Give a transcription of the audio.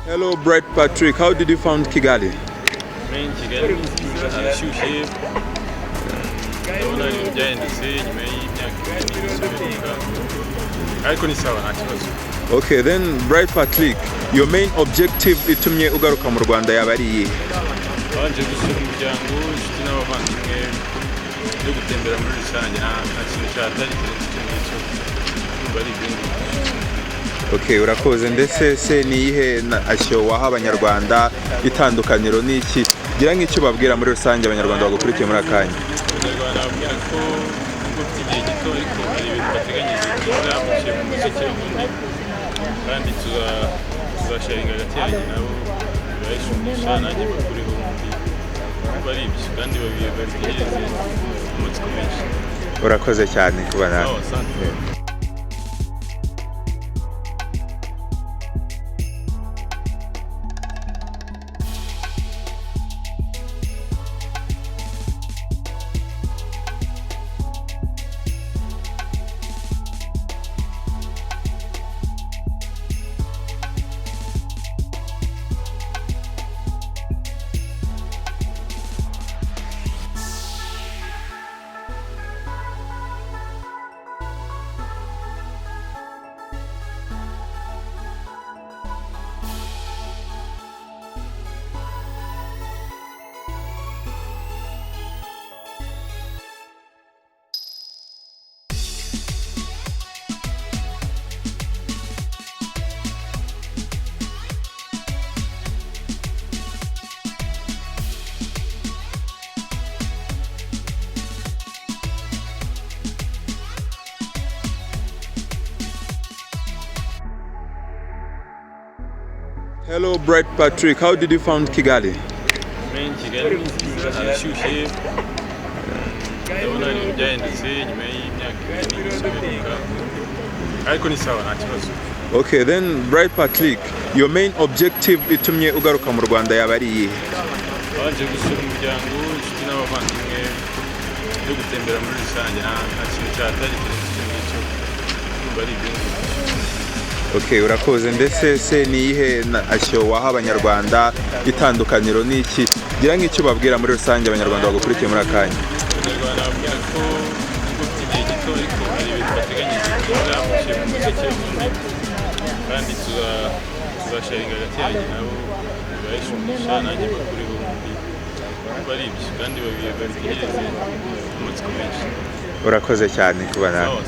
Hello, Bright Patrick. How did you find Kigali? Main Kigali harashyushye ndabona ibintu byahindutse nyuma y'imyaka ibiri n'isubiruka ariko ni sawa nta kibazo. Okay, then Bright Patrick, your main objective itumye ugaruka mu Rwanda yaba ari iyihe? Babanje gusura umuryango inshuti n'abavandimwe no gutembera muri rusange nta kintu cyatari kirenze kumva ari ibintu. Okay, urakoze. Ndetse se ni iyihe ashyo waha abanyarwanda, itandukaniro ni iki? Gira nk'icyo babwira muri rusange abanyarwanda bagukurikiye muri akanya. Abanyarwanda babwira ko nubwo ufite igihe gito ariko hari ibintu bateganyije byiza baciye mu muziki n'ubundi kandi tuzasharinga hagati yanjye nabo birayishumisha nanjye bakuriho ubundi kuba ari ibyo kandi babitegereze amatsiko menshi. Urakoze cyane kuba nawe. Hello, Bright Patrick. How did you find Kigali? Main Kigali harashyushye ndabona ibintu byahindutse nyuma y'imyaka ibiri n'isubiruka ariko ni sawa nta kibazo. Okay, then Bright Patrick, your main objective itumye ugaruka mu Rwanda yaba ari iyihe? Babanje gusura umuryango inshuti n'abavandimwe no gutembera muri rusange nta kintu cyatari kirenze kumva ari ibintu. Okay, urakoze. Ndetse se ni iyihe ashyo waha abanyarwanda, itandukaniro ni iki? Gira nk'icyo babwira muri rusange abanyarwanda bagukurikiye muri akanya. Abanyarwanda babwira ko nubwo ufite igihe gito ariko hari ibintu bateganyije byiza baciye mu muziki n'ubundi kandi tuzasharinga hagati yanjye nabo birayishumisha nanjye bakuriho ubundi kuba ari ibyo kandi babitegereze amatsiko menshi. Urakoze cyane kuba nawe.